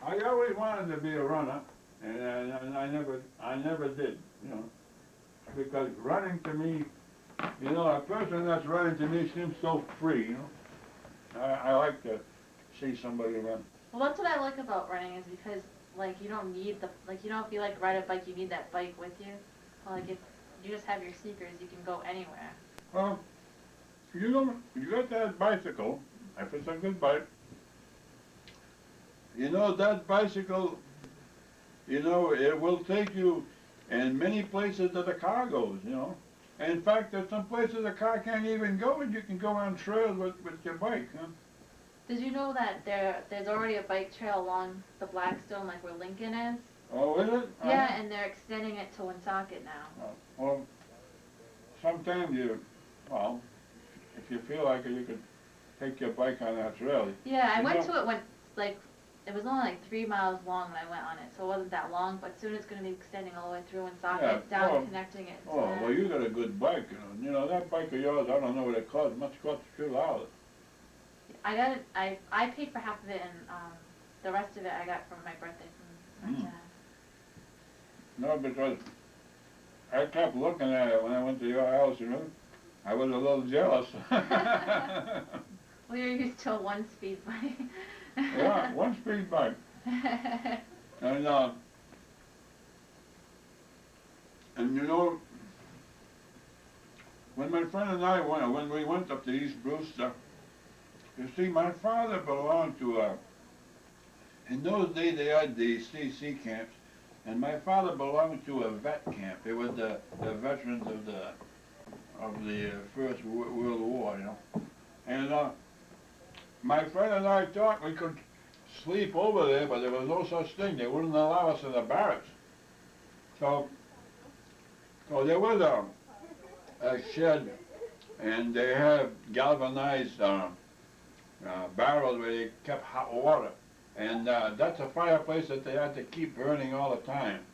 I always wanted to be a runner, and I never did, you know, because running to me, you know, a person that's running to me seems so free, you know. I like to see somebody run. Well, that's what I like about running is because like you don't need the like you don't if you like ride a bike you need that bike with you. Well, like if you just have your sneakers you can go anywhere. Well, you got that bicycle, if it's a good bike, you know, that bicycle, you know, it will take you in many places that a car goes, you know. And in fact, there's some places a car can't even go, and you can go on trails with your bike, huh? Did you know that there's already a bike trail along the Blackstone like where Lincoln is? Oh, is it? Yeah, and they're extending it to Woonsocket now. Well, sometimes well, if you feel like it, you could take your bike on that trail. Yeah, I You went know- to it when like it was only like 3 miles long when I went on it, so it wasn't that long. But soon it's going to be extending all the way through Woonsocket, Yeah, down well, and connecting it. Oh, well, you got a good bike, you know. You know, that bike of yours, I don't know what it cost. Much cost $2. I got it. I paid for half of it, and the rest of it I got from my birthday from my dad. No, because I kept looking at it when I went to your house, you know. I was a little jealous. Well, you're used to a one-speed bike. Yeah, one-speed bike. And you know, when my friend and I went, when we went up to East Brewster, you see, my father belonged to in those days they had the CC camps, and my father belonged to a vet camp. It was the veterans of the First World War, you know. And my friend and I thought we could sleep over there, but there was no such thing. They wouldn't allow us in the barracks. So there was a shed, and they had galvanized barrels where they kept hot water. And that's a fireplace that they had to keep burning all the time.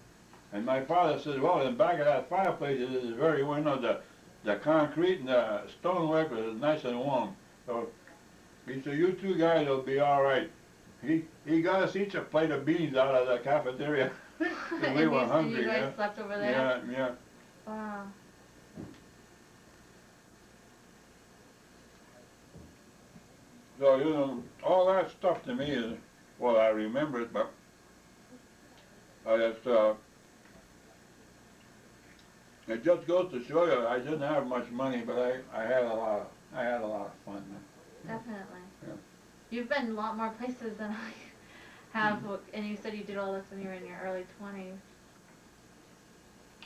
And my father said, well, in the back of that fireplace it is very, you know, the concrete and the stonework was nice and warm. So he said, you two guys will be all right. He got us each a plate of beans out of the cafeteria. We were hungry. And you guys slept over there? Yeah, yeah. Wow. So, you know, all that stuff to me is, well, I remember it, but it just goes to show you I didn't have much money, but I had a lot of fun. Definitely. Yeah. You've been a lot more places than I have, and you said you did all this when you were in your early 20s.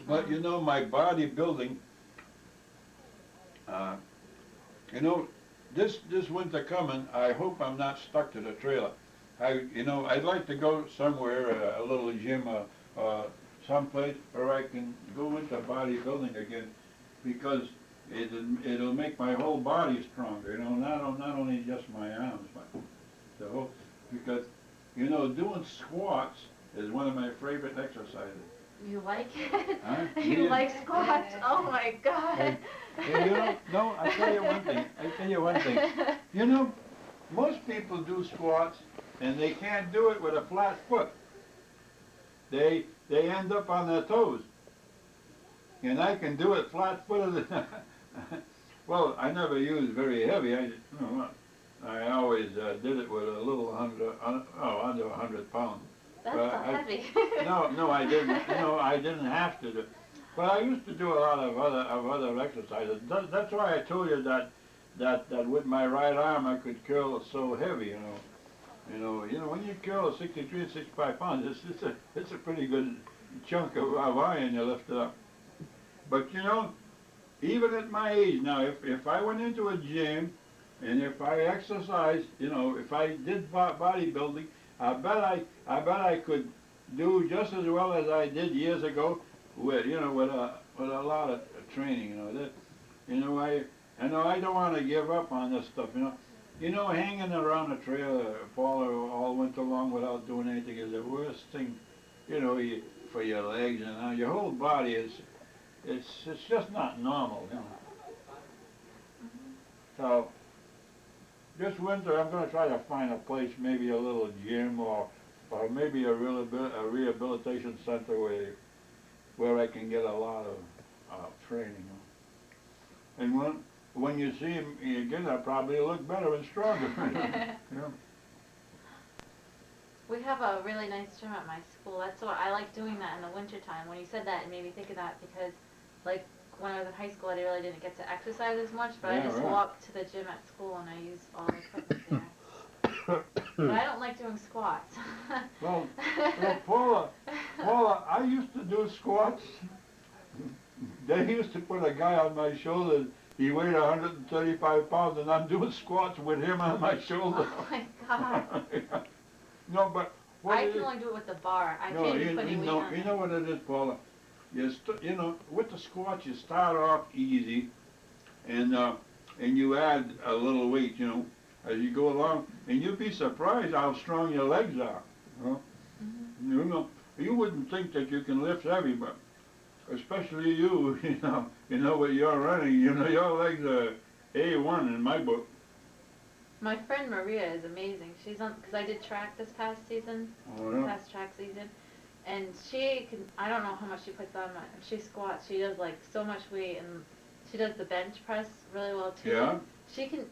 But you know, my bodybuilding, you know, this winter coming, I hope I'm not stuck to the trailer. You know, I'd like to go somewhere, a little gym, someplace where I can go into bodybuilding again, because it'll make my whole body stronger. You know, not only just my arms, but the whole. Because, you know, doing squats is one of my favorite exercises. You like it? Huh? You Yeah. like squats? Oh my God. Hey, you know, no, I tell you one thing. You know, most people do squats and they can't do it with a flat foot. They end up on their toes. And I can do it flat-footed. Well, I never used very heavy. I always did it with a little under 100 pounds. That's not heavy. No, I didn't. No, I didn't have to do. But I used to do a lot of other exercises. That's why I told you that with my right arm I could curl so heavy. You know, when you curl 63, 65 pounds, it's a pretty good chunk of iron you lift up. But you know, even at my age now, if I went into a gym and if I exercised, you know, if I did bodybuilding, I bet I could do just as well as I did years ago with a lot of training. I don't want to give up on this stuff. Hanging around a trailer all winter long without doing anything is the worst thing. For your legs and your whole body is. It's just not normal. So this winter I'm going to try to find a place, maybe a little gym or or maybe a rehabilitation center where I can get a lot of training. And when you see him again, I'll probably look better and stronger. Yeah. We have a really nice gym at my school. That's why I like doing that in the winter time. When you said that, it made me think of that because, like, when I was in high school, I really didn't get to exercise as much, but I just walk to the gym at school and I use all the equipment there. But I don't like doing squats. well, Paula, I used to do squats. They used to put a guy on my shoulder. He weighed 135 pounds, and I'm doing squats with him on my shoulder. Oh my God. No, but I can only do it with the bar. I can't be putting weight on it. You know what it is, Paula? You know, with the squats, you start off easy, and you add a little weight, you know, as you go along, and you'll be surprised how strong your legs are. You know, you know, you wouldn't think that you can lift heavy, but especially you, you know, with your running, you know, your legs are A1 in my book. My friend Maria is amazing. She's on, because I did track this past season, past track season, and she can, I don't know how much she puts on, she squats, she does like so much weight, and she does the bench press really well too. Yeah. She can,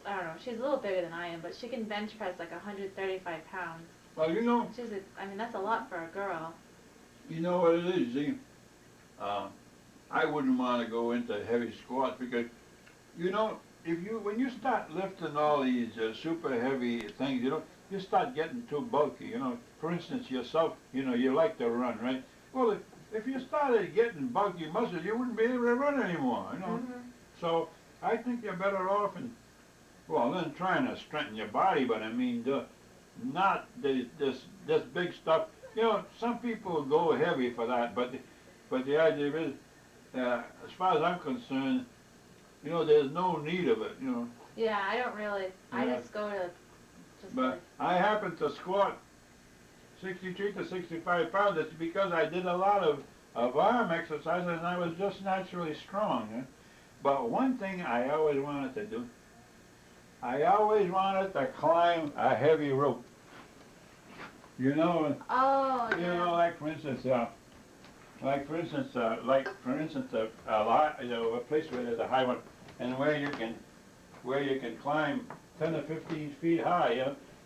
I don't know, she's a little bigger than I am, but she can bench press like 135 pounds. Well, you know. I mean, that's a lot for a girl. You know what it is, see? I wouldn't want to go into heavy squats because, you know, when you start lifting all these super heavy things, you know, you start getting too bulky, you know. For instance, yourself, you know, you like to run, right? Well, if you started getting bulky muscles, you wouldn't be able to run anymore, you know. So I think you're better off then trying to strengthen your body, but I mean, not this big stuff. You know, some people go heavy for that, but the idea is, as far as I'm concerned, you know, there's no need of it, you know. Yeah, I don't really. I just go to But I happen to squat 63 to 65 pounds. It's because I did a lot of arm exercises and I was just naturally strong. But one thing I always wanted to do, I always wanted to climb a heavy rope. You know. Oh, yeah. You know, like for instance, a place where there's a high one, and where you can climb 10 to 15 feet high,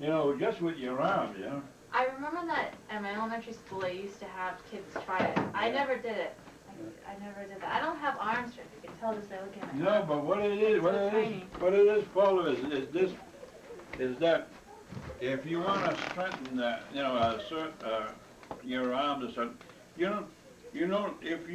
you know, just with your arms, you know. I remember that at my elementary school they used to have kids try it. I never did it. I never did that. I don't have arm strength. You can tell just by looking at my No, but what it is, Paula, is that if you want to strengthen that, you know, your arms or something, you know, if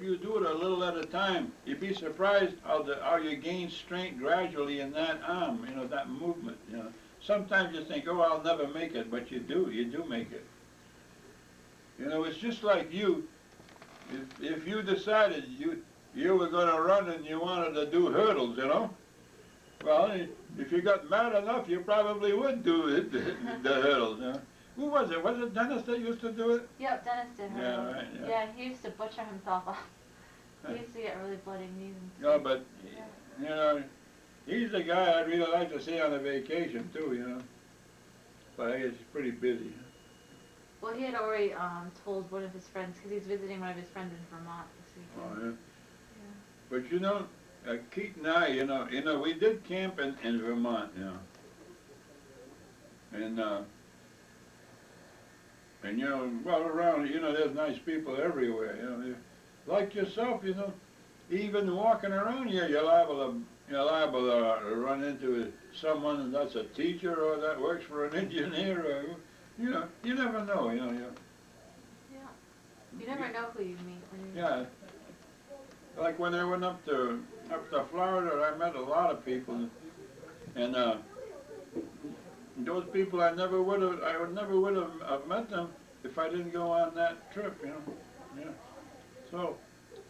you do it a little at a time, you'd be surprised how you gain strength gradually in that arm, you know, that movement, you know. Sometimes you think, oh, I'll never make it, but you do make it. You know, it's just like you, if you decided you were going to run and you wanted to do hurdles, you know, well, if you got mad enough, you probably would do it, the hurdles, you know. Who was it? Was it Dennis that used to do it? Yep, Dennis did hurdles. Yeah, right, yeah. Yeah, he used to butcher himself up. He used to get really bloody knees and stuff. No, but, you know, he's the guy I'd really like to see on a vacation, too, you know. But I guess he's pretty busy. Well, he had already told one of his friends, because he's visiting one of his friends in Vermont this weekend. Oh, yeah? But, you know, Keith and I, you know, we did camp in Vermont, you know. And, you know, well, around, you know, there's nice people everywhere, you know. Like yourself, you know, even walking around here, you're liable to run into someone that's a teacher or that works for an engineer, or, you know, you never know, you know. Yeah. You never know who you meet when you... Yeah. Like when I went up to Florida, I met a lot of people, and those people I never would have met them if I didn't go on that trip, you know. Yeah. So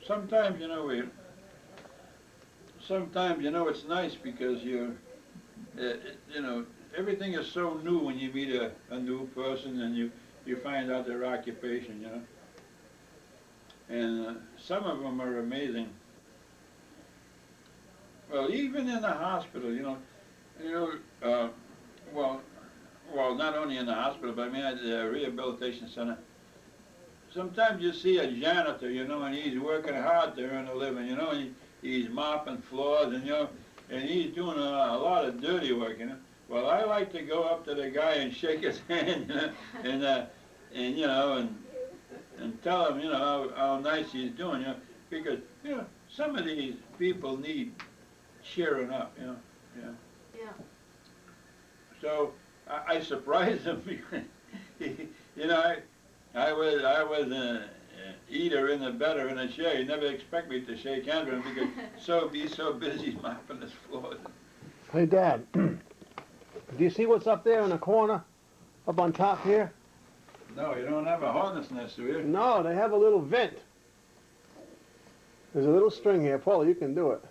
sometimes, you know, it's nice because you know, everything is so new when you meet a new person and you find out their occupation, you know. And some of them are amazing. Well, even in the hospital, you know, You know, well, not only in the hospital, but I mean at the rehabilitation center. Sometimes you see a janitor, you know, and he's working hard to earn a living, you know, and he's mopping floors, and you know, and he's doing a lot of dirty work, you know. Well, I like to go up to the guy and shake his hand, you know, and you know, and tell him, you know, how nice he's doing, you know, because you know some of these people need cheering up, you know, yeah. Yeah. So I surprised him because, you know, I was an eater in the better in a chair. He never expect me to shake hands with him because he's so busy mopping his floors. Hey, Dad, do you see what's up there in the corner, up on top here? No, you don't have a harness nest, do you? No, they have a little vent. There's a little string here. Paula, you can do it.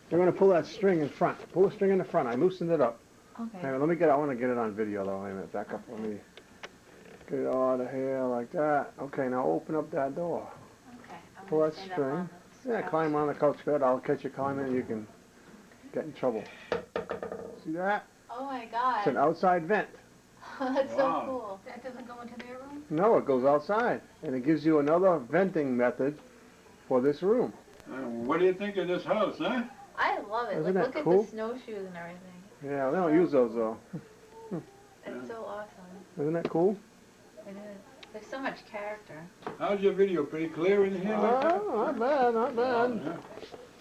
They're going to pull that string in front. Pull the string in the front. I loosened it up. Okay. Hang on, let me get it. I want to get it on video, though. Wait a minute. Back up. Let me get it out of here like that. Okay, now open up that door. Okay. I'm Pull gonna that stand up string. on this Yeah, couch. climb on the couch. Good. I'll catch you climbing and you can get in trouble. See that? Oh my It's an God. outside vent. That's Wow. so cool. That doesn't go into their room? No, it goes outside. And it gives you another venting method for this room. What do you think of this house, huh? I love it. Isn't Like, that look at cool? the snowshoes and everything. Yeah, they don't use those, though. It's so awesome. Isn't that cool? It is. There's so much character. How's your video? Pretty clear in here like that? Oh, not bad, not bad. Yeah.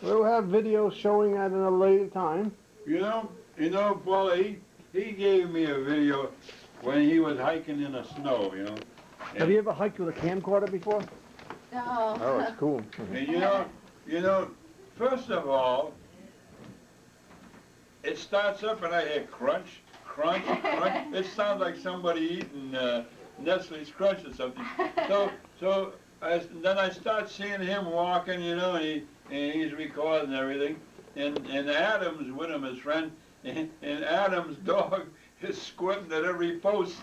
We'll have videos showing at a later time. You know, Paula, he gave me a video when he was hiking in the snow, you know. Have you ever hiked with a camcorder before? No. Oh, it's cool. And you know, first of all, it starts up and I hear crunch, crunch, crunch. It sounds like somebody eating Nestle's Crunch or something. Then I start seeing him walking, you know, and he's recording everything. And Adam's with him, his friend, and Adam's dog is squinting at every post.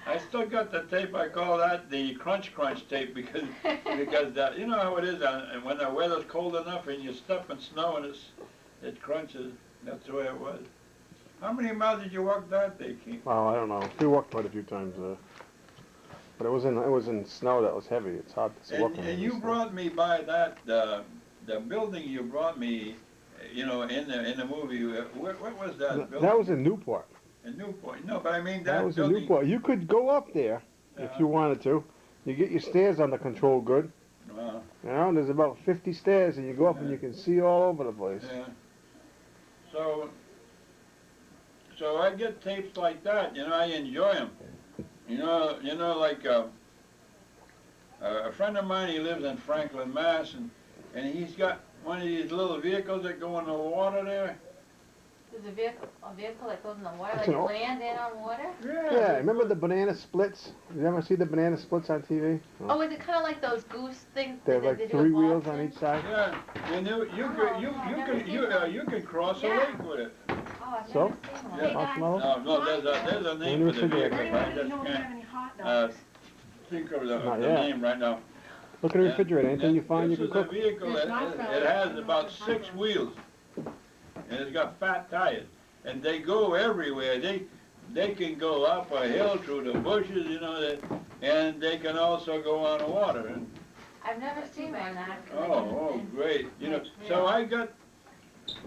I still got the tape. I call that the crunch tape because you know how it is. When the weather's cold enough and you step in snow and it crunches. That's the way it was. How many miles did you walk that day, King? Oh, I don't know. We walked quite a few times, but it was in snow that was heavy. It's hard to walk in. And you brought me by that the building. You brought me, you know, in the movie. What was that building? That was in Newport. In Newport. No, but I mean That was in building. Newport. You could go up there if you wanted to. You get your stairs under control good. You know, there's about 50 stairs, and you go up and you can see all over the place. Yeah. So I get tapes like that. You know, I enjoy them. You know, like a friend of mine. He lives in Franklin, Mass, and he's got one of these little vehicles that go in the water there. There's a vehicle that goes in the water, It's like an land in on water? Yeah, remember the banana splits? You ever see the banana splits on TV? Oh, is it kind of like those goose things? They have that like they do 3 in wheels on Boston? each side. Yeah, and you can cross a Yeah. lake with it. Oh, I've So? never seen one. Yeah. Hey, guys, Marshmallow? No, there's a name for the Refrigerator. vehicle. anybody I just know if we have can't any hot dogs? think of the Not the yet. name right now. Look in the refrigerator. Anything you find, you This can is cook. a vehicle There's that marshmallows. it has about 6 wheels, and it's got fat tires, and they go everywhere. They can go up a hill through the bushes, you know, and they can also go on water. And, I've never seen one that. oh, great! You know, so I got,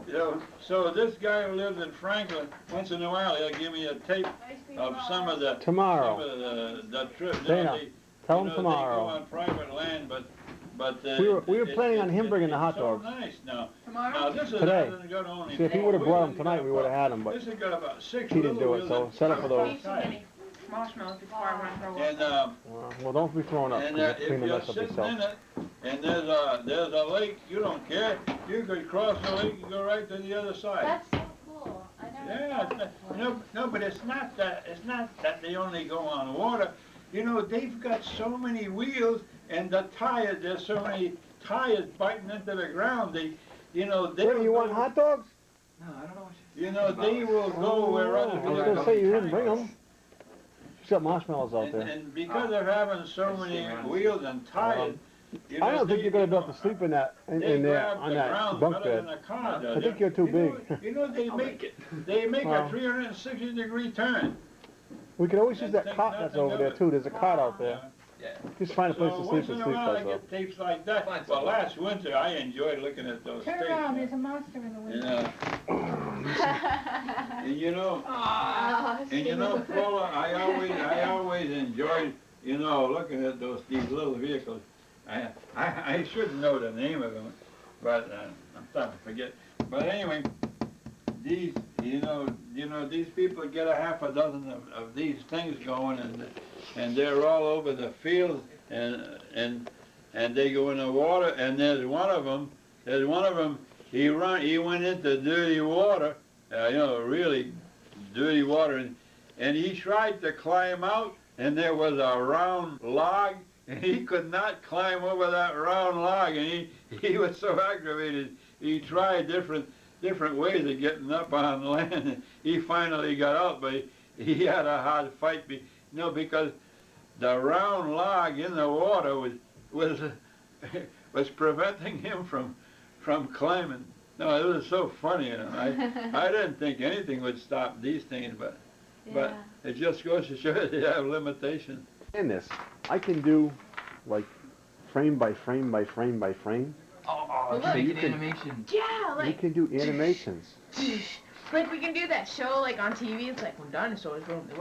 you know, so this guy who lives in Franklin, once in a while he'll give me a tape of some of the Tomorrow. some of the trips. You Dana, know, tell you him know, tomorrow. They go on private land, but We were planning on him bringing the hot dogs. It's so nice now. Tomorrow? Now this is Today. hasn't got only See, if he four would have brought wheels, them tonight, we would have had them, but This has got about 6 he didn't little do it, wheels so and set up for those. Eat too many marshmallows before I run for a walk. And well, don't be throwing up. 'Cause you have to if clean the you're mess up sitting yourself. in it, and there's a lake, you don't care. You could cross the lake and go right to the other side. That's so cool. I never Yeah, saw it's that not- before. no, but it's not that they only go on water. You know, they've got so many wheels, and the tires. There's so many tires biting into the ground. They Wait, you want hot dogs? No, I don't know what You know, they will go where other I people was are gonna say you didn't bring them. She's got marshmallows out And, there. and because of having so many wheels and tires, You know, I don't think you're gonna be able to sleep in that, they in there, grab on the that ground bunk better bed. than a car does. I think you're too big. You know, they make Well. a 360-degree turn. We could always use And that think cot that's nothing over of there it. too, there's a cot out there. Yeah. Just find a place So to sleep once and in a sleep, while I that's all. get tapes like that. Well, last winter I enjoyed looking at those Turn tapes. around, there's a monster in the window. And you know, Oh, Paula, I always enjoyed, looking at these little vehicles. I should know the name of them, but I'm starting to forget. But anyway, these, these people get a half a dozen of these things going, and they're all over the field, and they go in the water, and there's one of them, he went into dirty water, really dirty water, and he tried to climb out, and there was a round log, and he could not climb over that round log, and he was so aggravated. He tried different ways of getting up on land. He finally got out, but he had a hard fight, because the round log in the water was preventing him from climbing. No, it was so funny. I didn't think anything would stop these things, but it just goes to show they have limitations. In this, I can do like frame by frame by frame by frame. Oh, So make you an can- animation. Yeah, You like, can do animations. like we can do that show like on TV. It's like when dinosaurs roamed the